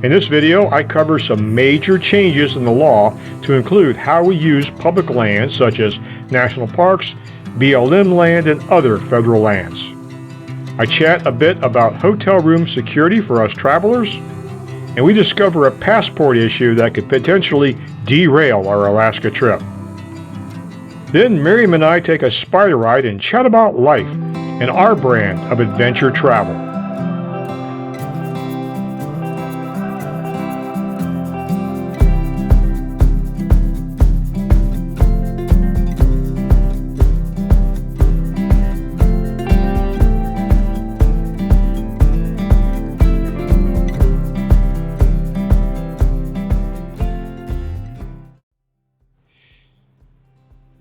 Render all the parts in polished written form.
In this video, I cover some major changes in the law to include how we use public lands such as national parks, BLM land, and other federal lands. I chat a bit about hotel room security for us travelers, and we discover a passport issue that could potentially derail our Alaska trip. Then Miriam and I take a spider ride and chat about life and our brand of adventure travel.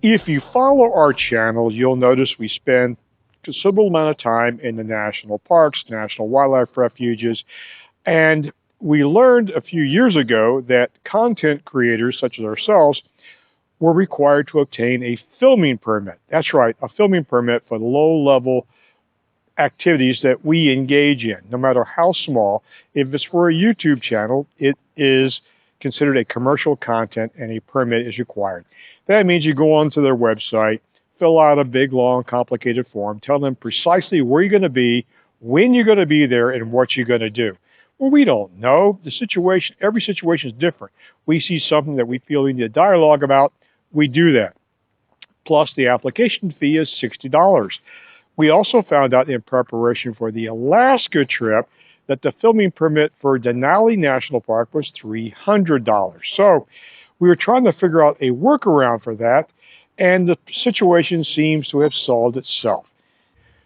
If you follow our channel, you'll notice we spend a considerable amount of time in the national parks, national wildlife refuges, and we learned a few years ago that content creators such as ourselves were required to obtain a filming permit. That's right, a filming permit for low-level activities that we engage in, no matter how small. If it's for a YouTube channel, it is considered a commercial content and a permit is required. That means you go onto their website, fill out a big, long, complicated form, tell them precisely where you're going to be, when you're going to be there, and what you're going to do. Well, we don't know. Every situation is different. We see something that we feel we need to dialogue about, we do that. Plus, the application fee is $60. We also found out in preparation for the Alaska trip that the filming permit for Denali National Park was $300. So we were trying to figure out a workaround for that, and the situation seems to have solved itself.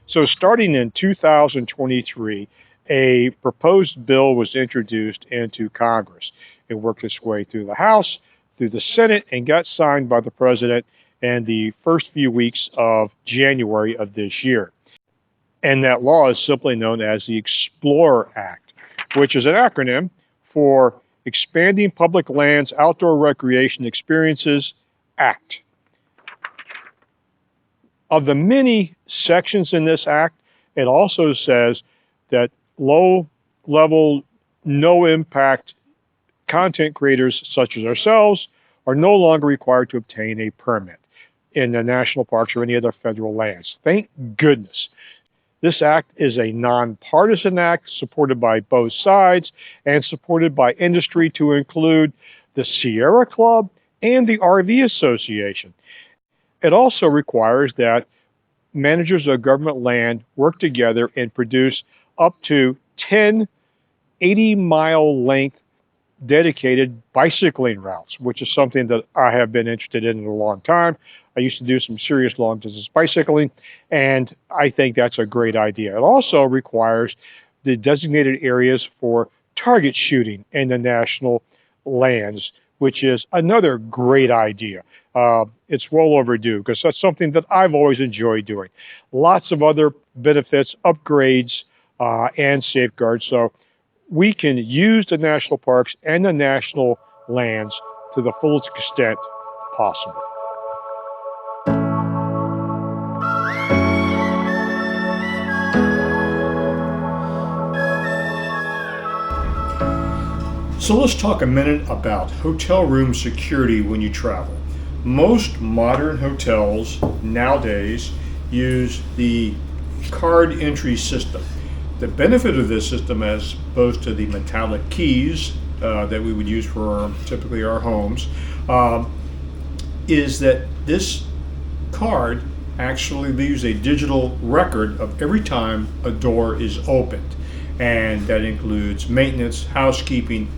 So starting in 2023, a proposed bill was introduced into Congress. It worked its way through the House, through the Senate, and got signed by the President in the first few weeks of January of this year. And that law is simply known as the Explorer Act, which is an acronym for Expanding Public Lands Outdoor Recreation Experiences Act. Of the many sections in this act, it also says that low-level, no-impact content creators such as ourselves are no longer required to obtain a permit in the national parks or any other federal lands. Thank goodness. This act is a nonpartisan act supported by both sides and supported by industry to include the Sierra Club and the RV Association. It also requires that managers of government land work together and produce up to 10 80-mile length dedicated bicycling routes, which is something that I have been interested in a long time. I used to do some serious long distance bicycling, and I think that's a great idea. It also requires the designated areas for target shooting in the national lands, which is another great idea. It's well overdue because that's something that I've always enjoyed doing. Lots of other benefits, upgrades, and safeguards. So we can use the national parks and the national lands to the fullest extent possible. So let's talk a minute about hotel room security when you travel. Most modern hotels nowadays use the card entry system. The benefit of this system, as opposed to the metallic keys that we would use for typically our homes, is that this card actually leaves a digital record of every time a door is opened. And that includes maintenance, housekeeping,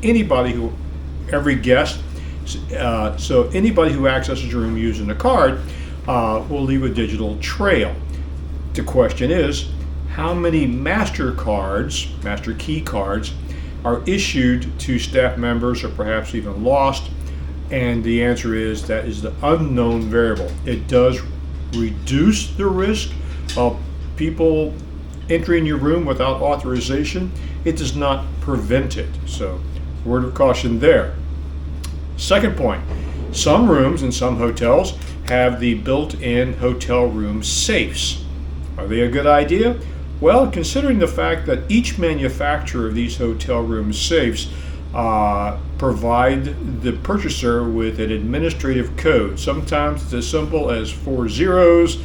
every guest. So anybody who accesses your room using a card will leave a digital trail. The question is, how many master key cards, are issued to staff members or perhaps even lost? And the answer is that is the unknown variable. It does reduce the risk of people entering your room without authorization. It does not prevent it. So, word of caution there. Second point, some rooms in some hotels have the built-in hotel room safes. Are they a good idea? Well, considering the fact that each manufacturer of these hotel room safes provide the purchaser with an administrative code. Sometimes it's as simple as 4 zeros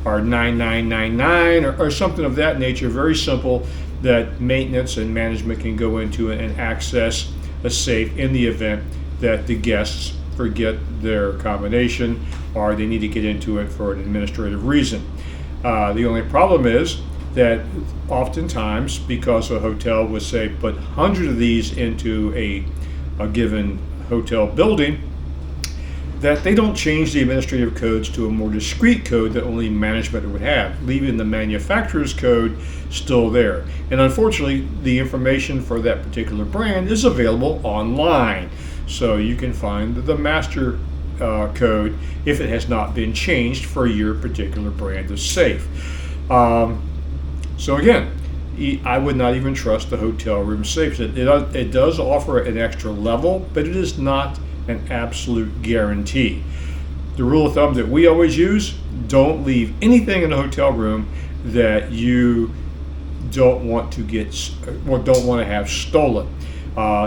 or 9999 or something of that nature, very simple, that maintenance and management can go into and access a safe in the event that the guests forget their combination or they need to get into it for an administrative reason. The only problem is that oftentimes, because a hotel would say put hundreds of these into a given hotel building, that they don't change the administrative codes to a more discrete code that only management would have, leaving the manufacturer's code still there. And unfortunately, the information for that particular brand is available online. So you can find the master code if it has not been changed for your particular brand of safe. So again, I would not even trust the hotel room safes. It does offer an extra level, but it is not an absolute guarantee. The rule of thumb that we always use: don't leave anything in a hotel room that you don't want to have stolen.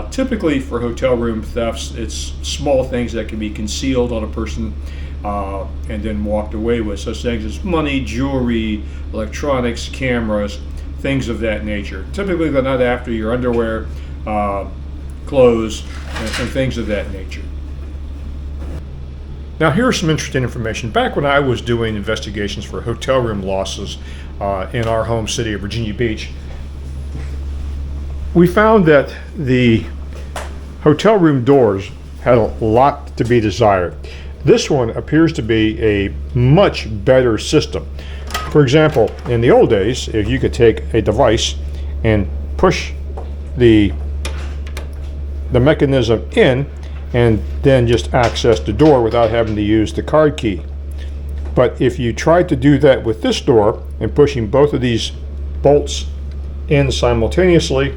Typically for hotel room thefts, it's small things that can be concealed on a person and then walked away with, such things as money, jewelry, electronics, cameras, things of that nature. Typically they're not after your underwear, clothes, and things of that nature. Now here's some interesting information. Back when I was doing investigations for hotel room losses in our home city of Virginia Beach, we found that the hotel room doors had a lot to be desired. This one appears to be a much better system. For example, in the old days, if you could take a device and push the mechanism in and then just access the door without having to use the card key. But if you tried to do that with this door and pushing both of these bolts in simultaneously,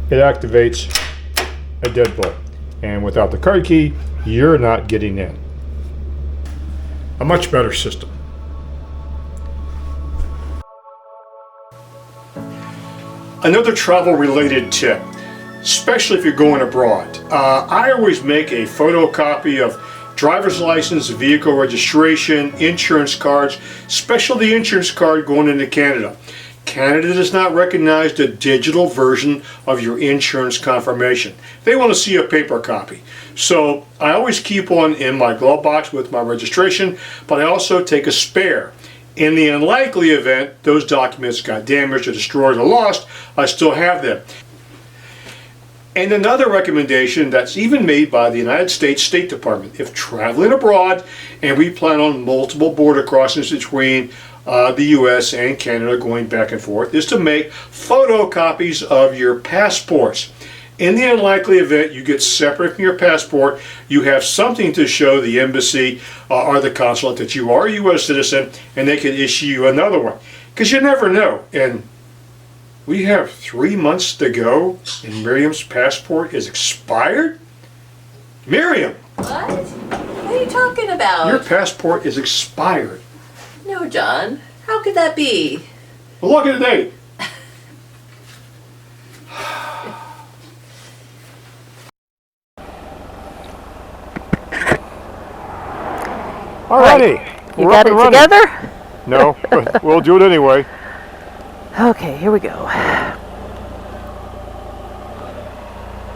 it activates a deadbolt. And without the card key, you're not getting in. A much better system. Another travel-related tip, especially if you're going abroad. I always make a photocopy of driver's license, vehicle registration, insurance cards, especially the insurance card going into Canada. Canada does not recognize the digital version of your insurance confirmation. They want to see a paper copy. So I always keep one in my glove box with my registration, but I also take a spare. In the unlikely event those documents got damaged or destroyed or lost, I still have them. And another recommendation that's even made by the United States State Department: if traveling abroad and we plan on multiple border crossings between the U.S. and Canada going back and forth, is to make photocopies of your passports. In the unlikely event you get separate from your passport, you have something to show the embassy or the consulate that you are a U.S. citizen, and they can issue you another one. Because you never know. And we have 3 months to go, and Miriam's passport is expired? Miriam! What? What are you talking about? Your passport is expired. No, John. How could that be? Well, look at the date. Alrighty. You got it together? No, but we'll do it anyway. Okay, here we go.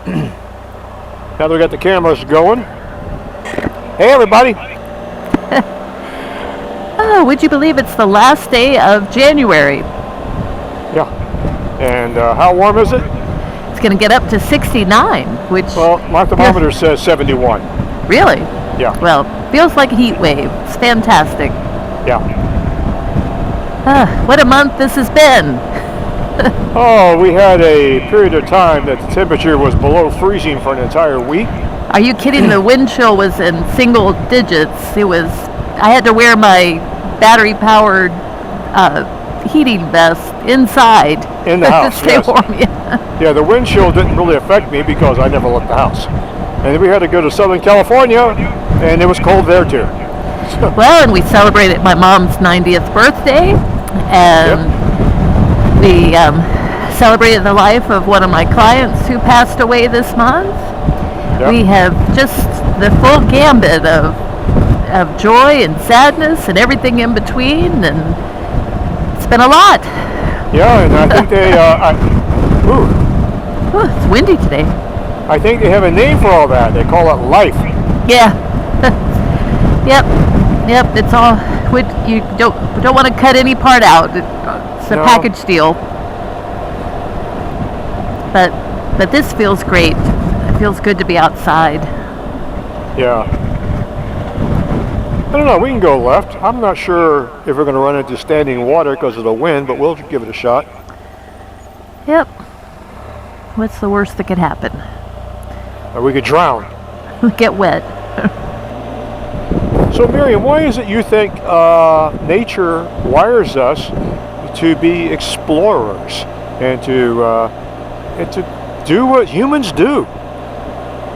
Now that we got the cameras going. Hey everybody. Oh, would you believe it's the last day of January? Yeah. And how warm is it? It's going to get up to 69, which... Well, my thermometer says 71. Really? Yeah. Well, feels like a heat wave. It's fantastic. Yeah. What a month this has been. Oh, we had a period of time that the temperature was below freezing for an entire week. Are you kidding? The wind chill was in single digits. It was... I had to wear my battery-powered heating vest inside. In the house, to stay yes. warm. Yeah. Yeah, the wind chill didn't really affect me because I never left the house. And we had to go to Southern California, and it was cold there too. Well, and we celebrated my mom's 90th birthday, and we celebrated the life of one of my clients who passed away this month. Yep. We have just the full gambit of joy and sadness and everything in between, and it's been a lot. Yeah, and I think Ooh, it's windy today. I think they have a name for all that. They call it life. Yeah. Yep. It's all. You don't want to cut any part out. It's a package deal. But this feels great. It feels good to be outside. Yeah. I don't know. We can go left. I'm not sure if we're going to run into standing water because of the wind, but we'll give it a shot. Yep. What's the worst that could happen? Or we could drown. Get wet. So, Miriam, why is it you think nature wires us to be explorers and to do what humans do?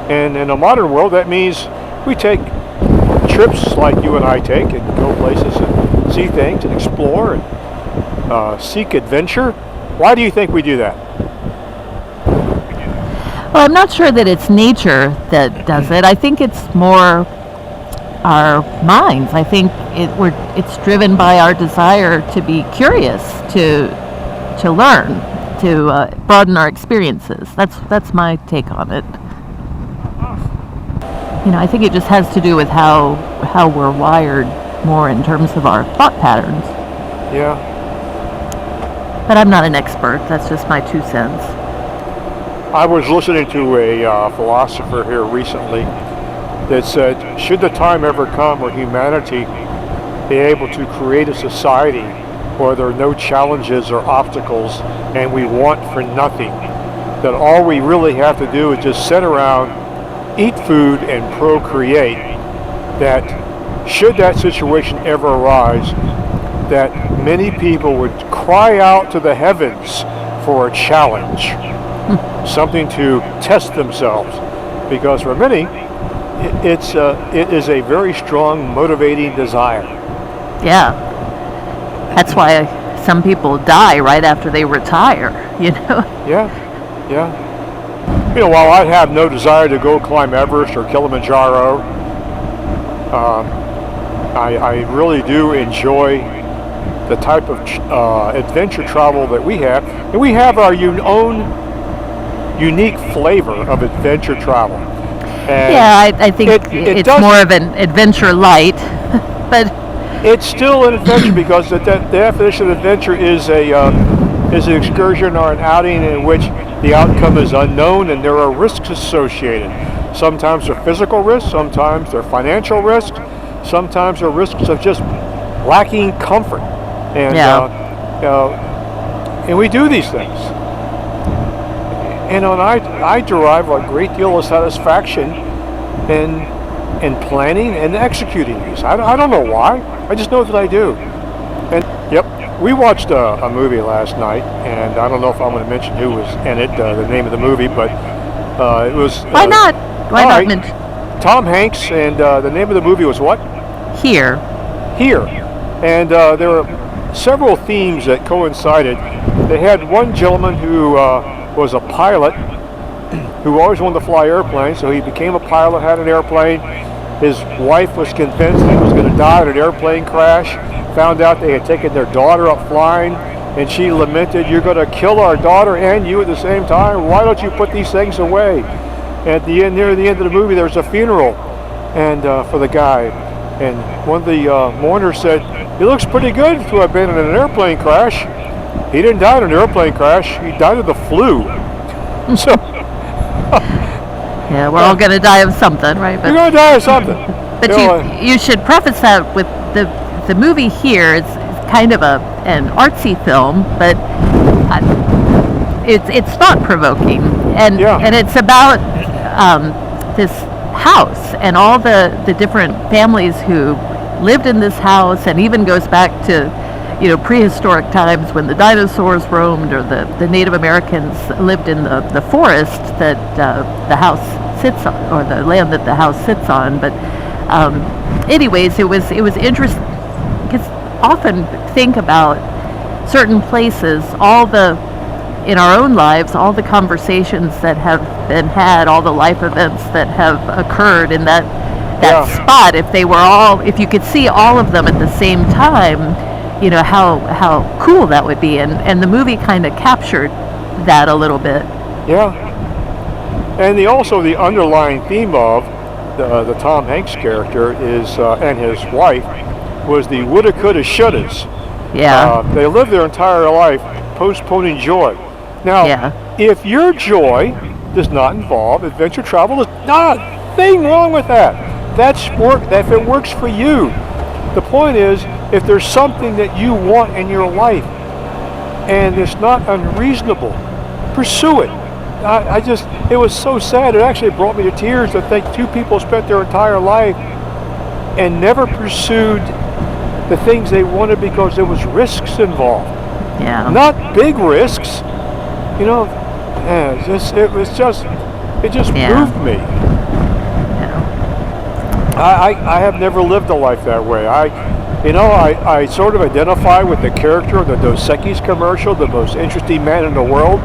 And in a modern world, that means we take trips like you and I take and go places and see things and explore and seek adventure. Why do you think we do that? Well, I'm not sure that it's nature that does it. I think it's more our minds. I think it's driven by our desire to be curious, to learn, to broaden our experiences. That's my take on it. I think it just has to do with how we're wired more in terms of our thought patterns. Yeah. But I'm not an expert. That's just my 2 cents. I was listening to a philosopher here recently that said, should the time ever come where humanity be able to create a society where there are no challenges or obstacles and we want for nothing, that all we really have to do is just sit around, eat food, and procreate, that should that situation ever arise, that many people would cry out to the heavens for a challenge, something to test themselves, because for many, it is a very strong motivating desire. Yeah. That's why some people die right after they retire, Yeah. While I have no desire to go climb Everest or Kilimanjaro, I really do enjoy the type of adventure travel that we have. And we have our own unique flavor of adventure travel. And yeah, I think it's more of an adventure light, but it's still an adventure because the definition of adventure is an excursion or an outing in which the outcome is unknown and there are risks associated. Sometimes they're physical risks, sometimes they're financial risks, sometimes they're risks of just lacking comfort. And and we do these things. And I derive a great deal of satisfaction in planning and executing these. I don't know why. I just know that I do. And we watched a movie last night, and I don't know if I'm going to mention who was in it, the name of the movie, but it was. Why not? Why not mention? Tom Hanks, and the name of the movie was what? Here. And there were several themes that coincided. They had one gentleman who was a pilot who always wanted to fly airplanes, so he became a pilot, had an airplane. His wife was convinced he was going to die in an airplane crash, found out they had taken their daughter up flying, and she lamented, "You're going to kill our daughter and you at the same time. Why don't you put these things away?" At the end, near the end of the movie, there's a funeral and for the guy. And one of the mourners said, "He looks pretty good to have been in an airplane crash." He didn't die in an airplane crash. He died of the flu. So, yeah, we're all going to die of something, right? You're going to die of something. But you should preface that with the movie here. It's kind of an artsy film, but it's thought provoking, and it's about this house and all the different families who lived in this house, and even goes back to prehistoric times when the dinosaurs roamed, or the Native Americans lived in the forest that the house sits on, or the land that the house sits on. But anyways, it was interesting, because often think about certain places, all the in our own lives, all the conversations that have been had, all the life events that have occurred in that spot, if you could see all of them at the same time, you know, how cool that would be. And the movie kind of captured that a little bit. Yeah. And also the underlying theme of the Tom Hanks character is, and his wife, was the woulda, coulda, shouldas. Yeah. They live their entire life postponing joy. Now, if your joy does not involve adventure travel, there's not a thing wrong with that. That's work. If it works for you. The point is, if there's something that you want in your life and it's not unreasonable, pursue it. It was so sad. It actually brought me to tears to think two people spent their entire life and never pursued the things they wanted because there was risks involved. Yeah. Not big risks. You know, it just moved me. Yeah. I have never lived a life that way. I sort of identify with the character of the Dos Equis commercial, the most interesting man in the world.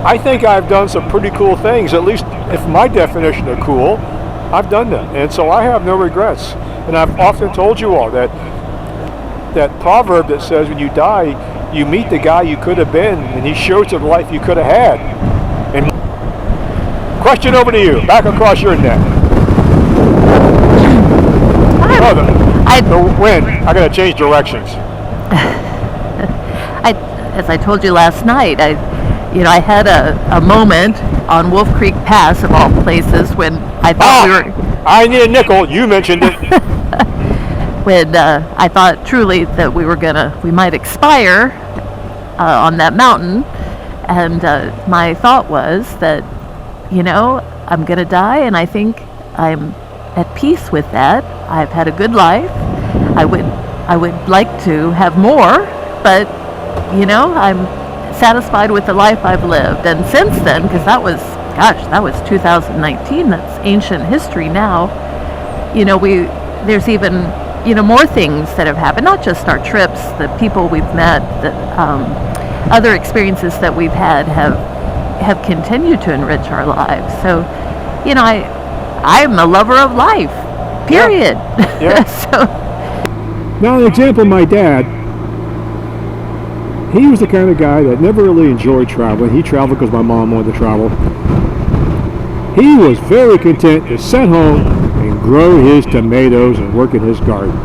I think I've done some pretty cool things, at least if my definition of cool, I've done them. And so I have no regrets. And I've often told you all that proverb that says when you die, you meet the guy you could have been, and he shows you the life you could have had. And question over to you, back across your neck. The wind, I gotta change directions. As I told you last night, I had a moment on Wolf Creek Pass, of all places, when I thought I need a nickel. You mentioned it. When I thought truly that we might expire on that mountain, and my thought was that, I'm gonna die, and I think I'm at peace with that. I've had a good life. I would like to have more, but I'm satisfied with the life I've lived. And since then, because that was 2019, that's ancient history now, there's even more things that have happened, not just our trips, the people we've met, the other experiences that we've had have continued to enrich our lives. So I'm a lover of life, period. Yeah. So now, an example, my dad, he was the kind of guy that never really enjoyed traveling. He traveled because my mom wanted to travel. He was very content to sit home and grow his tomatoes and work in his garden.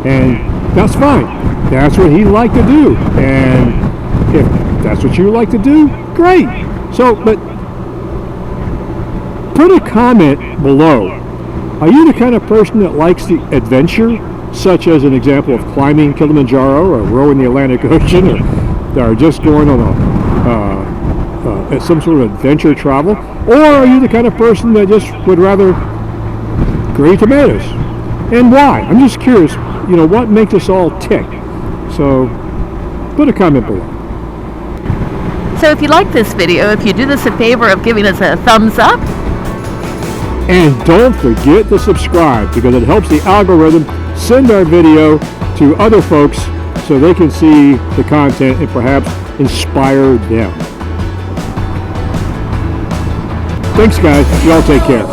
And that's fine. That's what he liked to do. And if that's what you like to do, great. So, but put a comment below. Are you the kind of person that likes the adventure, such as an example of climbing Kilimanjaro or rowing the Atlantic Ocean, or just going on some sort of adventure travel? Or are you the kind of person that just would rather grow tomatoes? And why? I'm just curious, what makes us all tick? So put a comment below. So if you like this video, if you do us a favor of giving us a thumbs up. And don't forget to subscribe, because it helps the algorithm send our video to other folks so they can see the content and perhaps inspire them. Thanks, guys. Y'all take care.